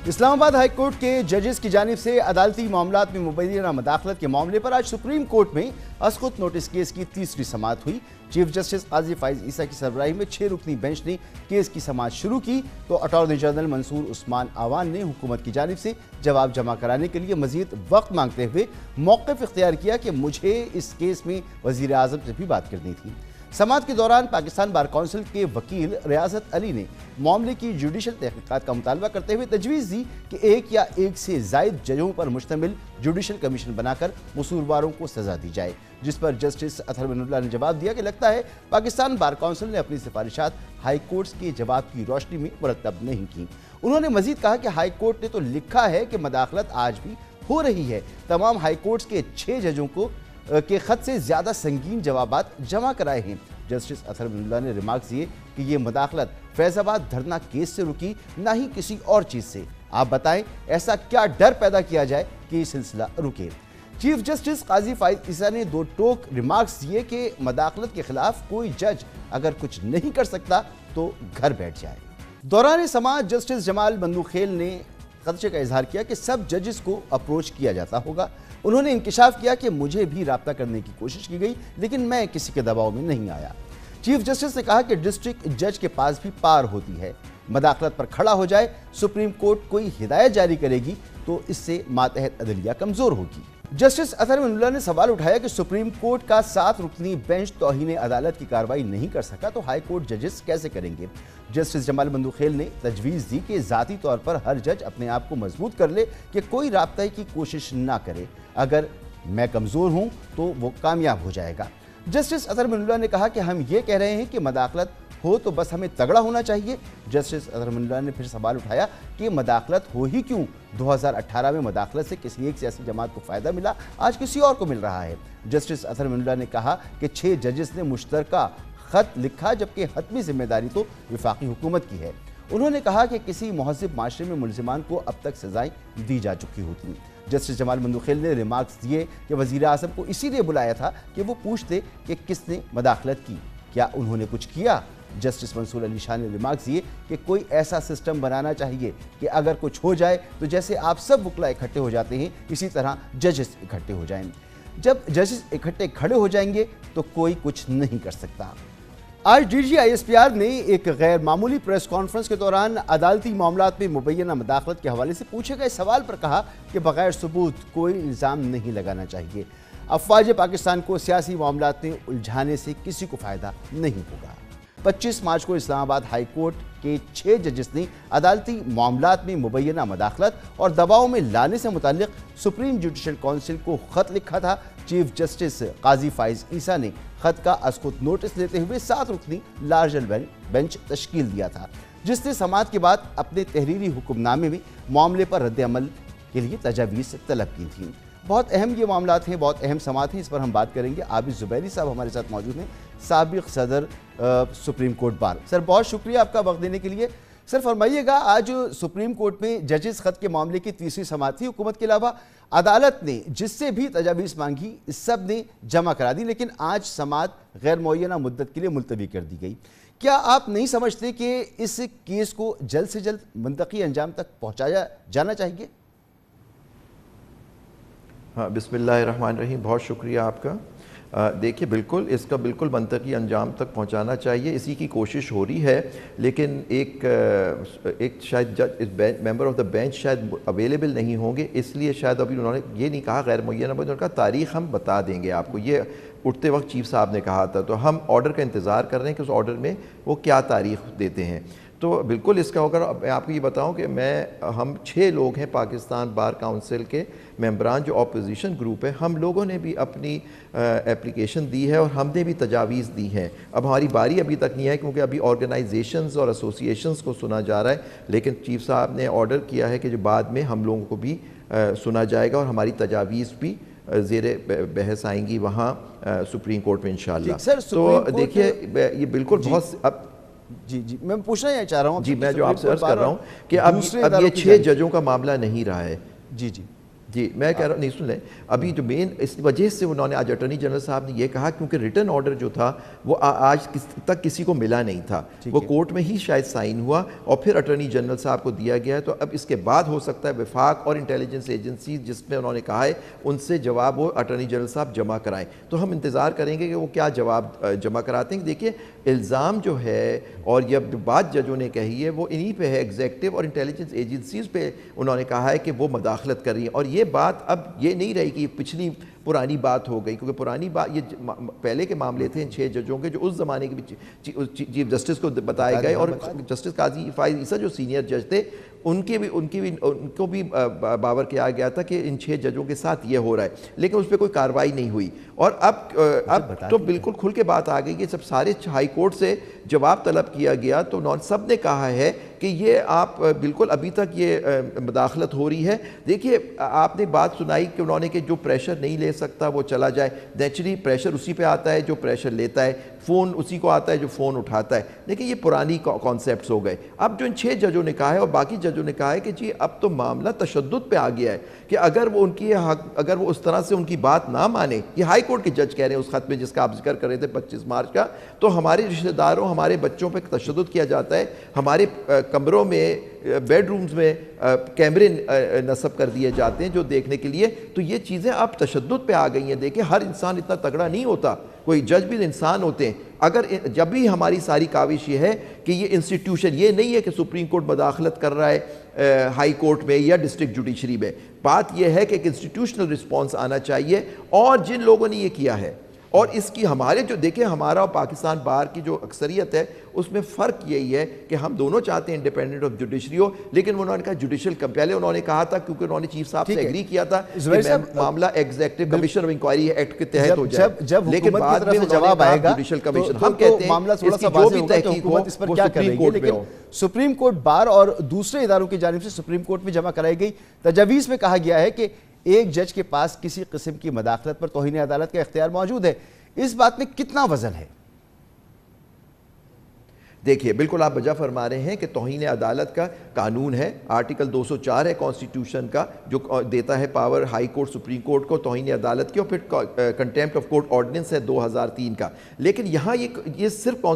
اسلام آباد high court کے ججز کی جانب سے عدالتی معاملات میں مبینہ مداخلت کے معاملے پر آج سپریم کورٹ میں اسقط نوٹس کیس کی تیسری سماعت ہوئی۔ چیف جسٹس قاضی فائز عیسیٰ کی سربراہی میں 6 رکنی بینچ نے کیس کی سماعت شروع کی تو اٹارنی جنرل منصور عثمان آوان نے حکومت کی جانب سے جواب جمع کرانے کے لیے مزید وقت مانگتے ہوئے موقف اختیار کیا کہ مجھے اس کیس میں وزیر اعظم سے بھی بات کرنی تھی۔ سماعت کے دوران پاکستان بار کونسل کے وکیل ریاضت علی نے معاملے کی جوڈیشل تحقیقات کا مطالبہ کرتے ہوئے تجویز دی کہ ایک یا ایک سے زائد ججوں پر مشتمل جوڈیشل کمیشن بنا کر قصورواروں کو سزا دی جائے، جس پر جسٹس اطہر من اللہ نے جواب دیا کہ لگتا ہے پاکستان بار کونسل نے اپنی سفارشات ہائی کورٹس کے جواب کی روشنی میں مرتب نہیں کی۔ انہوں نے مزید کہا کہ ہائی کورٹ نے تو لکھا ہے کہ مداخلت آج بھی ہو رہی ہے، تمام ہائی کورٹس کے 6 ججوں کو کے خط سے زیادہ سنگین جوابات جمع کرائے ہیں۔ جسٹس اطہر من اللہ نے ریمارکس دیے کہ یہ مداخلت فیض آباد دھرنا کیس سے رکی، نہ ہی کسی اور چیز سے۔ آپ بتائیں ایسا کیا ڈر پیدا کیا جائے کہ یہ سلسلہ رکے؟ چیف جسٹس قاضی فائز عیسیٰ نے 2 ٹوک ریمارکس دیے کہ مداخلت کے خلاف کوئی جج اگر کچھ نہیں کر سکتا تو گھر بیٹھ جائے۔ دوران سماعت جسٹس جمال بندوخیل نے خدشے کا اظہار کیا کہ سب ججز کو اپروچ کیا جاتا ہوگا۔ انہوں نے انکشاف کیا کہ مجھے بھی رابطہ کرنے کی کوشش کی گئی لیکن میں کسی کے دباؤ میں نہیں آیا۔ چیف جسٹس نے کہا کہ ڈسٹرکٹ جج کے پاس بھی پار ہوتی ہے، مداخلت پر کھڑا ہو جائے، سپریم کورٹ کوئی ہدایت جاری کرے گی تو اس سے ماتحت عدلیہ کمزور ہوگی۔ جسٹس اطہر من اللہ نے سوال اٹھایا کہ سپریم کورٹ کا 7 رکنی بینچ توہین عدالت کی کارروائی نہیں کر سکا تو ہائی کورٹ ججز کیسے کریں گے؟ جسٹس جمال بندوخیل نے تجویز دی کہ ذاتی طور پر ہر جج اپنے آپ کو مضبوط کر لے کہ کوئی رابطہ کی کوشش نہ کرے، اگر میں کمزور ہوں تو وہ کامیاب ہو جائے گا۔ جسٹس اطہر من اللہ نے کہا کہ ہم یہ کہہ رہے ہیں کہ مداخلت ہو تو بس ہمیں تگڑا ہونا چاہیے۔ جسٹس اطہر من اللہ نے پھر سوال اٹھایا کہ مداخلت ہو ہی کیوں؟ 2018 میں مداخلت سے کسی ایک سیاسی جماعت کو فائدہ ملا، آج کسی اور کو مل رہا ہے۔ جسٹس اطہر من اللہ نے کہا کہ 6 ججز نے مشترکہ خط لکھا جبکہ حتمی ذمہ داری تو وفاقی حکومت کی ہے۔ انہوں نے کہا کہ کسی مہذب معاشرے میں ملزمان کو اب تک سزائیں دی جا چکی ہوتی ہیں۔ جسٹس جمال بندوخیل نے ریمارکس دیے کہ وزیر اعظم کو اسی لیے بلایا تھا کہ وہ پوچھتے کہ کس نے مداخلت کی، کیا انہوں نے کچھ کیا؟ جسٹس منصور علی شاہ نے ریمارکس دیے کہ کوئی ایسا سسٹم بنانا چاہیے کہ اگر کچھ ہو جائے تو جیسے آپ سب وکلا اکٹھے ہو جاتے ہیں اسی طرح ججز اکٹھے ہو جائیں۔ جب ججز اکٹھے کھڑے ہو جائیں گے تو کوئی کچھ نہیں کر سکتا۔ آج D G I S P R نے ایک غیر معمولی پریس کانفرنس کے دوران عدالتی معاملات میں مبینہ مداخلت کے حوالے سے پوچھے گئے سوال پر کہا کہ بغیر ثبوت کوئی الزام نہیں لگانا چاہیے۔ افواج پاکستان کو سیاسی معاملات میں الجھانے سے کسی کو فائدہ نہیں ہوگا۔ 25 مارچ کو اسلام آباد ہائی کورٹ کے 6 ججز نے عدالتی معاملات میں مبینہ مداخلت اور دباؤ میں لانے سے متعلق سپریم جوڈیشل کونسل کو خط لکھا تھا۔ چیف جسٹس قاضی فائز عیسیٰ نے خط کا اسقط نوٹس لیتے ہوئے 7 رکنی لارجر بینچ تشکیل دیا تھا، جس نے سماعت کے بعد اپنے تحریری حکم نامے میں معاملے پر رد عمل کے لیے تجاویز طلب کی تھیں۔ بہت اہم یہ معاملات ہیں، بہت اہم سماعت ہیں، اس پر ہم بات کریں گے۔ عابد زبیری صاحب ہمارے ساتھ موجود ہیں، سابق صدر سپریم کورٹ بار۔ سر بہت شکریہ آپ کا وقت دینے کے لیے۔ سر فرمائیے گا، آج سپریم کورٹ میں ججز خط کے معاملے کی تیسری سماعت تھی۔ حکومت کے علاوہ عدالت نے جس سے بھی تجاویز مانگی سب نے جمع کرا دی، لیکن آج سماعت غیر معینہ مدت کے لیے ملتوی کر دی گئی۔ کیا آپ نہیں سمجھتے کہ اس کیس کو جلد سے جلد منطقی انجام تک پہنچایا جانا چاہیے؟ ہاں، بسم اللہ الرحمن الرحیم، بہت شکریہ آپ کا۔ دیکھیے بالکل اس کا بالکل منطقی انجام تک پہنچانا چاہیے، اسی کی کوشش ہو رہی ہے، لیکن ایک شاید ممبر آف دا بینچ شاید اویلیبل نہیں ہوں گے، اس لیے شاید ابھی انہوں نے یہ نہیں کہا غیر معینہ مدت، انہوں نے کہا تاریخ ہم بتا دیں گے آپ کو۔ یہ اٹھتے وقت چیف صاحب نے کہا تھا، تو ہم آرڈر کا انتظار کر رہے ہیں کہ اس آرڈر میں وہ کیا تاریخ دیتے ہیں۔ تو بالکل اس کا ہوگا۔ میں آپ کو یہ بتاؤں کہ ہم 6 لوگ ہیں پاکستان بار کونسل کے ممبران جو اپوزیشن گروپ ہے، ہم لوگوں نے بھی اپنی اپلیکیشن دی ہے اور ہم نے بھی تجاویز دی ہیں۔ اب ہماری باری ابھی تک نہیں ہے کیونکہ ابھی آرگنائزیشنز اور ایسوسیشنز کو سنا جا رہا ہے، لیکن چیف صاحب نے آرڈر کیا ہے کہ جو بعد میں ہم لوگوں کو بھی سنا جائے گا اور ہماری تجاویز بھی زیر بحث آئیں گی وہاں سپریم کورٹ میں انشاءاللہ۔ تو دیکھیے یہ بالکل بہت جی میں پوچھنا یہ چاہ رہا ہوں، جی میں جو آپ سے عرض کر رہا ہوں کہ اب یہ 6 ججوں کا معاملہ نہیں رہا ہے۔ جی جی میں کہہ رہا ہوں، نہیں سن لیں ابھی جو مین اس وجہ سے انہوں نے آج اٹارنی جنرل صاحب نے یہ کہا کیونکہ ریٹرن آرڈر جو تھا وہ آج تک کسی کو ملا نہیں تھا، وہ کورٹ میں ہی شاید سائن ہوا اور پھر اٹارنی جنرل صاحب کو دیا گیا ہے، تو اب اس کے بعد ہو سکتا ہے وفاق اور انٹیلیجنس ایجنسی جس میں انہوں نے کہا ہے ان سے جواب وہ اٹارنی جنرل صاحب جمع کرائیں، تو ہم انتظار کریں گے کہ وہ کیا جواب جمع کراتے ہیں۔ دیکھیے الزام جو ہے اور یہ بات ججوں نے کہی ہے وہ انہی پہ ہے، ایگزیکٹو اور انٹیلیجنس ایجنسیز پہ انہوں نے کہا ہے کہ وہ مداخلت کر رہی ہیں، اور یہ بات اب یہ نہیں رہی کہ یہ پچھلی پرانی بات ہو گئی، کیونکہ پرانی بات یہ پہلے کے معاملے تھے ان 6 ججوں کے جو اس زمانے کے چیف جسٹس کو بتائے گئے، اور جسٹس قاضی فائز عیسیٰ جو سینئر جج تھے ان کو بھی باور کیا گیا تھا کہ ان 6 ججوں کے ساتھ یہ ہو رہا ہے، لیکن اس پہ کوئی کارروائی نہیں ہوئی، اور اب تو بالکل کھل کے بات آ گئی کہ جب سارے ہائی کورٹ سے جواب طلب کیا گیا تو سب نے کہا ہے کہ یہ آپ بالکل ابھی تک یہ مداخلت ہو رہی ہے۔ دیکھیے آپ نے بات سنائی کہ انہوں نے کہ جو پریشر نہیں لے سکتا وہ چلا جائے، نیچرلی پریشر اسی پہ آتا ہے جو پریشر لیتا ہے، فون اسی کو آتا ہے جو فون اٹھاتا ہے، لیکن یہ پرانی کانسیپٹس ہو گئے۔ اب جو ان 6 ججوں نے کہا ہے اور باقی ججوں نے کہا ہے کہ جی اب تو معاملہ تشدد پہ آ گیا ہے کہ اگر وہ اس طرح سے ان کی بات نہ مانے، یہ ہائی کورٹ کے جج کہہ رہے ہیں اس خط میں جس کا آپ ذکر کر رہے تھے 25 مارچ کا، تو ہمارے رشتہ داروں ہمارے بچوں پہ تشدد کیا جاتا ہے، ہمارے کمروں میں بیڈ رومز میں کیمرے نصب کر دیے جاتے ہیں جو دیکھنے کے لیے، تو یہ چیزیں اب تشدد پہ آ گئی ہیں۔ دیکھیں ہر انسان اتنا تگڑا نہیں ہوتا، کوئی جج بھی انسان ہوتے ہیں، اگر جب بھی ہماری ساری کاوش یہ ہے کہ یہ انسٹیٹیوشن یہ نہیں ہے کہ سپریم کورٹ مداخلت کر رہا ہے ہائی کورٹ میں یا ڈسٹرکٹ جوڈیشری میں، بات یہ ہے کہ ایک انسٹیٹیوشنل رسپانس آنا چاہیے، اور جن لوگوں نے یہ کیا ہے اور اس کی ہمارے جو دیکھیں ہمارا اور پاکستان بار کی جو اکثریت ہے اس میں فرق یہی ہے کہ ہم دونوں چاہتے ہیں انڈیپینڈنٹ آف جوڈیشری ہو، لیکن انہوں نے کہا جوڈیشل پہلے انہوں نے کہا تھا کیونکہ انہوں نے چیف صاحب سے ایگری کیا تھا کہ معاملہ executive commission of inquiry act کے تحت ہو جائے، لیکن بعد میں جواب آئے گا جوڈیشل کمیشن، ہم کہتے ہیں اس کی جو بھی تحقیق ہو وہ سپریم کورٹ میں ہو۔ سپریم کورٹ بار اور دوسرے اداروں کی جانب سے سپریم کورٹ میں جمع کرائی گئی تجاویز میں کہا گیا ہے کہ ایک جج کے پاس کسی قسم کی مداخلت پر توہین عدالت کا اختیار موجود ہے، اس بات میں کتنا وزن ہے؟ دیکھیے بالکل آپ وجہ فرما رہے ہیں کہ توہین عدالت کا قانون ہے، آرٹیکل 204 ہے کانسٹیٹیوشن کا جو دیتا ہے power high court supreme court کو توہین عدالت کی، اور پھر کنٹیمپٹ آف کورٹ آرڈیننس ہے 2003 کا، لیکن یہاں یہ صرف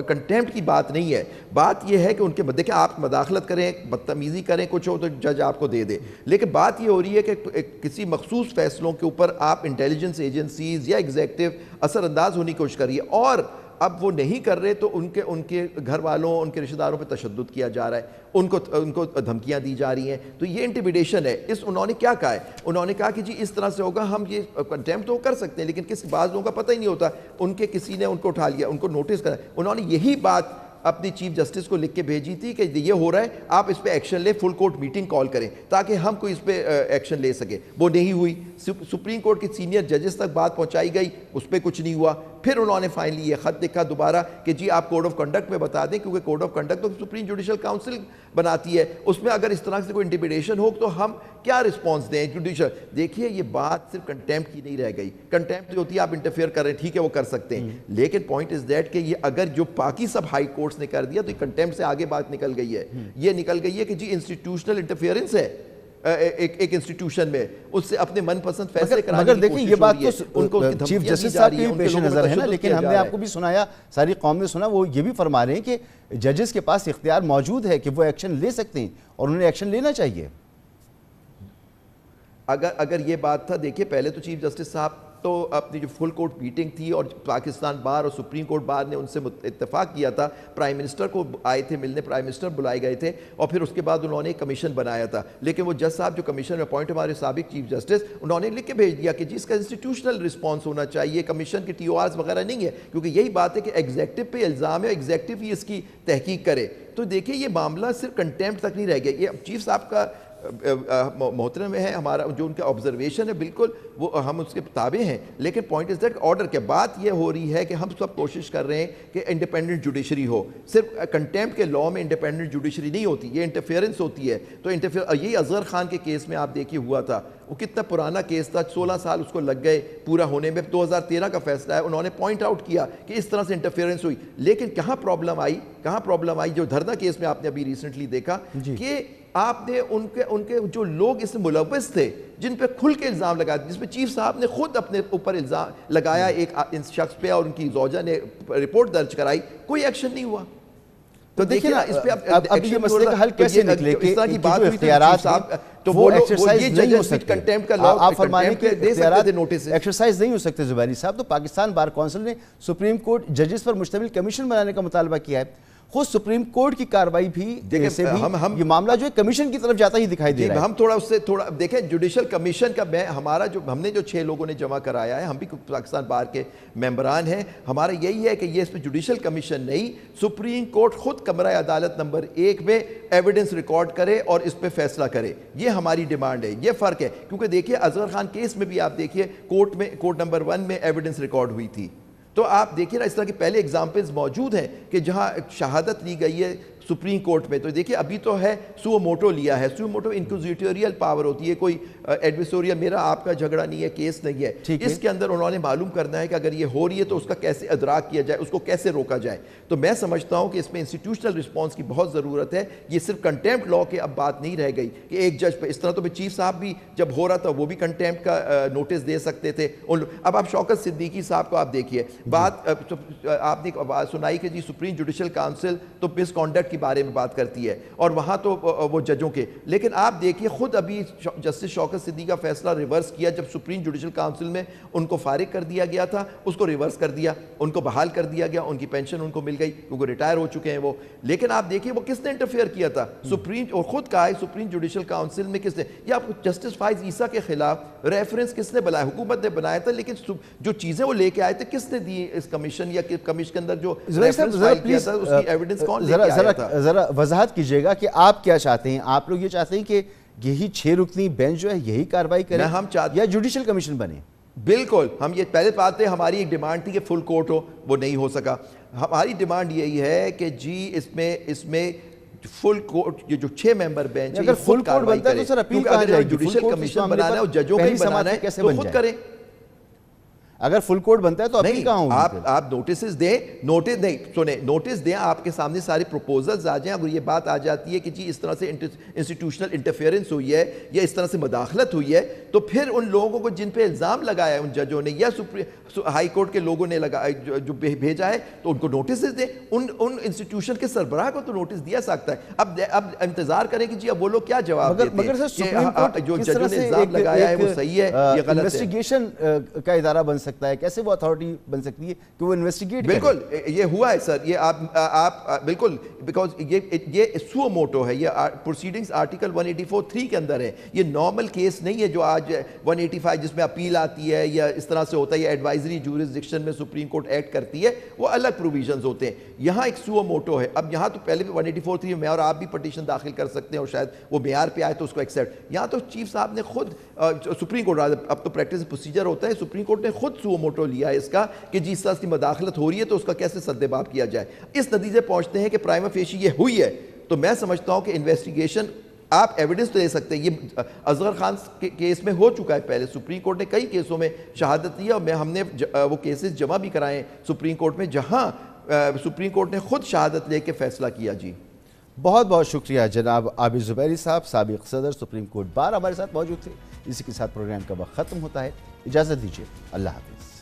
کنٹیمپٹ کی بات نہیں ہے، بات یہ ہے کہ ان کے دیکھیں آپ مداخلت کریں بدتمیزی کریں کچھ ہو تو جج آپ کو دے دے، لیکن بات یہ ہو رہی ہے کہ کسی مخصوص فیصلوں کے اوپر آپ انٹیلیجنس ایجنسیز یا ایگزیکٹو اثر انداز ہونے کی کوشش کریے، اور اب وہ نہیں کر رہے تو ان کے گھر والوں ان کے رشتہ داروں پہ تشدد کیا جا رہا ہے، ان کو دھمکیاں دی جا رہی ہیں، تو یہ انٹیمیڈیشن ہے۔ انہوں نے کیا کہا ہے؟ انہوں نے کہا کہ جی اس طرح سے ہوگا، ہم یہ کنٹیمپٹ تو کر سکتے ہیں لیکن بعض لوگوں کا پتہ ہی نہیں ہوتا، ان کے کسی نے ان کو اٹھا لیا، ان کو نوٹس کرا، انہوں نے یہی بات اپنی چیف جسٹس کو لکھ کے بھیجی تھی کہ یہ ہو رہا ہے آپ اس پہ ایکشن لیں، فل کورٹ میٹنگ کال کریں تاکہ ہم کوئی اس پہ ایکشن لے سکیں، وہ نہیں ہوئی، سپریم کورٹ کی سینئر ججز تک بات پہنچائی گئی، اس پہ کچھ نہیں ہوا، پھر انہوں نے فائنلی یہ خط لکھا دوبارہ کہ جی آپ کوڈ آف کنڈکٹ میں بتا دیں، کیونکہ کوڈ آف کنڈکٹ تو سپریم جوڈیشل کاؤنسل بناتی ہے، اس میں اگر اس طرح سے کوئی انٹیمیڈیشن ہو تو ہم کیا رسپانس دیں جوڈیشل۔ دیکھیے یہ بات صرف کنٹیمپٹ کی نہیں رہ گئی، کنٹیمپٹ ہوتی ہے آپ انٹرفیئر کر رہے ہیں ٹھیک ہے وہ کر سکتے ہیں، لیکن پوائنٹ از دیٹ کہ یہ اگر جو باقی سب ہائی کورٹس نے کر دیا تو کنٹیمپٹ سے آگے بات نکل گئی ہے، یہ نکل گئی ہے کہ جی انسٹیٹیوشنل انٹرفیئرنس ہے ایک انسٹیٹیوشن میں، اس سے اپنے من پسند فیصلے کرانے کی کوشش ہو رہی ہے، یہ بات تو چیف جسٹس صاحب کی پیش نظر ہے نا، لیکن ہم نے آپ کو بھی سنایا، ساری قوم نے سنا، وہ یہ بھی فرما رہے ہیں کہ ججز کے پاس اختیار موجود ہے کہ وہ ایکشن لے سکتے ہیں اور انہیں ایکشن لینا چاہیے۔ اگر یہ بات تھا، دیکھیے پہلے تو چیف جسٹس صاحب تو اپنی جو فل کورٹ میٹنگ تھی اور پاکستان بار اور سپریم کورٹ بار نے ان سے اتفاق کیا تھا، پرائم منسٹر کو آئے تھے ملنے، پرائم منسٹر بلائے گئے تھے، اور پھر اس کے بعد انہوں نے ایک کمیشن بنایا تھا، لیکن وہ جج صاحب جو کمیشن میں اپوائنٹ ہمارے سابق چیف جسٹس، انہوں نے لکھ کے بھیج دیا کہ جی اس کا انسٹیٹیوشنل رسپانس ہونا چاہیے، کمیشن کے ٹی او آرز وغیرہ نہیں ہے، کیونکہ یہی بات ہے کہ ایگزیکٹو پہ الزام ہے، ایگزیکٹو ہی اس کی تحقیق کرے۔ تو دیکھیں یہ معاملہ صرف کنٹیمپٹ تک نہیں رہ گیا، یہ چیف صاحب کا محترم ہے، ہمارا جو ان کا آبزرویشن ہے بالکل وہ ہم اس کے تابع ہیں، لیکن پوائنٹ از دیٹ آرڈر کے بات یہ ہو رہی ہے کہ ہم سب کوشش کر رہے ہیں کہ انڈیپینڈنٹ جوڈیشری ہو، صرف کنٹیمپٹ کے لاء میں انڈیپینڈنٹ جوڈیشری نہیں ہوتی، یہ انٹرفیئرنس ہوتی ہے، تو یہی اظہر خان کے کیس میں آپ دیکھیے ہوا تھا، وہ کتنا پرانا کیس تھا، 16 سال اس کو لگ گئے پورا ہونے میں، 2013 کا فیصلہ ہے، انہوں نے پوائنٹ آؤٹ کیا کہ اس طرح سے انٹرفیئرنس ہوئی، لیکن کہاں پرابلم آئی جو دھرنا کیس میں آپ نے ابھی ریسنٹلی دیکھا کہ آپ نے ان کے جو لوگ اس میں ملوث تھے، جن پہ کھل کے الزام لگایا، جس پہ چیف صاحب نے خود اپنے اوپر الزام لگایا ایک شخص پہ اور ان کی زوجہ نے رپورٹ درج کرائی، کوئی ایکشن نہیں ہوا. تو دیکھیں نا اس پہ اب یہ مسئلے کا حل کیسے نکلے کہ اس طرح کی بات ہوئی اختیارات تو وہ ایکسرسائز یہ نہیں ہو ججز سکتے. کنٹیمپٹ کا لاء آپ فرمانے کے دے سکتے تھے نوٹس ایکسرسائز نہیں ہو سکتے زبیری صاحب. تو پاکستان بار کونسل نے سپریم کورٹ ججز پر مشتمل کمیشن بنانے کا مطالبہ کیا ہے. خود سپریم کورٹ کی کارروائی بھی سے بھی یہ معاملہ جو ہے کمیشن کی طرف جاتا ہی دکھائی دے رہا ہے. ہم تھوڑا اس سے تھوڑا دیکھیں جوڈیشل کمیشن کا ہمارا جو ہم نے جو 6 لوگوں نے جمع کرایا ہے، ہم بھی پاکستان بار کے ممبران ہیں، ہمارا یہی ہے کہ یہ اس پہ جوڈیشل کمیشن نہیں، سپریم کورٹ خود کمرہ عدالت نمبر 1 میں ایویڈنس ریکارڈ کرے اور اس پہ فیصلہ کرے. یہ ہماری ڈیمانڈ ہے. یہ فرق ہے کیونکہ دیکھیے اصغر خان کیس میں بھی آپ دیکھیے کورٹ نمبر 1 میں ایویڈنس ریکارڈ ہوئی تھی. تو آپ دیکھیے نا اس طرح کے پہلے ایگزامپلز موجود ہیں کہ جہاں شہادت لی گئی ہے سپریم کورٹ میں. تو دیکھیے ابھی تو ہے سو موٹو لیا ہے. سو موٹو انکوزیٹوریل پاور ہوتی ہے، کوئی ایڈویسوریل میرا آپ کا جھگڑا نہیں ہے، کیس نہیں ہے. اس کے اندر انہوں نے معلوم کرنا ہے کہ اگر یہ ہو رہی ہے تو اس کا کیسے ادراک کیا جائے، اس کو کیسے روکا جائے. تو میں سمجھتا ہوں کہ اس میں انسٹیٹیوشنل رسپانس کی بہت ضرورت ہے. یہ صرف کنٹیمپٹ لاء کے اب بات نہیں رہ گئی کہ ایک جج پہ اس طرح. تو چیف صاحب بھی جب ہو رہا تھا وہ بھی کنٹیمپٹ کا نوٹس دے سکتے تھے. اب آپ شوکت صدیقی صاحب کو آپ دیکھیے بات آپ نے سنائی کہ جی سپریم جوڈیشل کاؤنسل تو مس کانڈکٹ کے بارے میں بات کرتی ہے اور وہاں تو وہ ججوں کے، لیکن آپ دیکھیے خود ابھی جسٹس شوکت صدیقی کا فیصلہ ریورس کیا جب سپریم جوڈیشل کاؤنسل میں ان کو فارغ کر دیا گیا تھا، اس کو ریورس کر دیا، ان کو بحال کر دیا گیا، ان کی پینشن ان کو مل گئی کیونکہ ریٹائر ہو چکے ہیں وہ. لیکن آپ دیکھیے وہ کس نے انٹرفیئر کیا تھا سپریم، اور خود کہا ہے سپریم جوڈیشل کاؤنسل میں کس نے، یا جسٹس فائز عیسیٰ کے خلاف ریفرنس کس نے بنایا؟ حکومت نے بنایا تھا، لیکن جو چیزیں وہ لے کے آئے تھے کس نے دی اس کمیشن یا کمیشن کے اندر جو ریفرنس فائل کیا تھا اس کی ایویڈنس کون لے کے آیا تھا؟ ذرا وضاحت کیجئے گا کہ آپ کیا چاہتے ہیں. آپ لوگ یہ چاہتے ہیں کہ یہی 6 رکنی بینچ جو ہے یہی کارروائی کرے یا جوڈیشل کمیشن بنے؟ بالکل. ہم یہ پہلے بات ہے، ہماری ایک ڈیمانڈ تھی کہ فل کورٹ ہو، وہ نہیں ہو سکا. ہماری ڈیمانڈ یہی ہے کہ جی اس میں فل کورٹ یہ جو 6 ممبر بینچ ہے اگر فل کورٹ بنتا ہے تو سر اپیل کہاں جائے گی؟ جوڈیشل کمیشن بنانا ہے اور ججوں کا ہی بنانا ہے تو خود کریں. اگر فل کورٹ بنتا ہے تو اپیل کہاں ہوگی؟ آپ نوٹسز دیں، نوٹس نہیں سنیں، نوٹس دیں، آپ کے سامنے سارے پروپوزلز آ جائیں. اگر یہ بات آ جاتی ہے کہ جی اس طرح سے انسٹیٹیوشنل انٹرفیئرنس ہوئی ہے یا اس طرح سے مداخلت ہوئی ہے، تو پھر ان لوگوں کو جن پہ الزام لگایا ہے ان ججوں نے یا ہائی کورٹ کے لوگوں نے جو بھیجا ہے تو ان کو نوٹسز دیں. ان انسٹیٹیوشن کے سربراہ کو تو نوٹس دیا سکتا ہے. اب انتظار کریں کہ جی اب وہ لوگ کیا جواب دیتے ہیں. مگر سر سپریم کورٹ جو ججوں نے الزام لگایا ہے وہ صحیح ہے یا غلط ہے؟ انویسٹیگیشن کا ادارہ بن سکتا ہے، کیسے وہ اتھارٹی بن سکتی ہے کہ وہ انویسٹیگیٹ کرے؟ بالکل یہ ہوا ہے سر، یہ آپ بالکل بیکاز یہ سو موٹو ہے، یہ پروسیڈنگز آرٹیکل 184(3) کے اندر ہے. یہ نارمل کیس نہیں ہے جو آج 185 جس میں اپیل آتی ہے یا اس طرح سے ہوتا ہے یا ایڈوائزری جورسڈکشن میں سپریم کورٹ ایکٹ کرتی ہے، وہ الگ پروویژنز ہوتے ہیں. یہاں ایک سو موٹو ہے. اب یہاں تو پہلے بھی 184(3) میں اور آپ بھی پٹیشن داخل کر سکتے ہیں اور شاید وہ معیار پہ آئے تو اس کو ایکسیپٹ. یہاں تو چیف صاحب نے خود سپریم کورٹ اب تو پریکٹس پروسیجر ہوتا ہے، سپریم کورٹ نے خود سو موٹو لیا ہے اس کا کہ جی اس طرح کی مداخلت ہو رہی ہے تو اس کا کیسے سدباب کیا جائے. اس نتیجے پہنچتے ہیں کہ پرائما فیشی یہ ہوئی ہے. تو میں سمجھتا ہوں کہ انویسٹیگیشن آپ ایویڈنس تو دے سکتے ہیں. یہ اصغر خان کے کیس میں ہو چکا ہے پہلے، سپریم کورٹ نے کئی کیسوں میں شہادت دی ہے اور ہم نے وہ کیسز جمع بھی کرائے ہیں سپریم کورٹ میں جہاں سپریم کورٹ نے خود شہادت لے کے فیصلہ کیا. جی بہت بہت شکریہ جناب عابد زبیری صاحب، سابق صدر سپریم کورٹ بار ہمارے ساتھ موجود تھے. اسی کے ساتھ پروگرام کا وقت ختم ہوتا ہے. اجازت دیجیے، اللہ حافظ.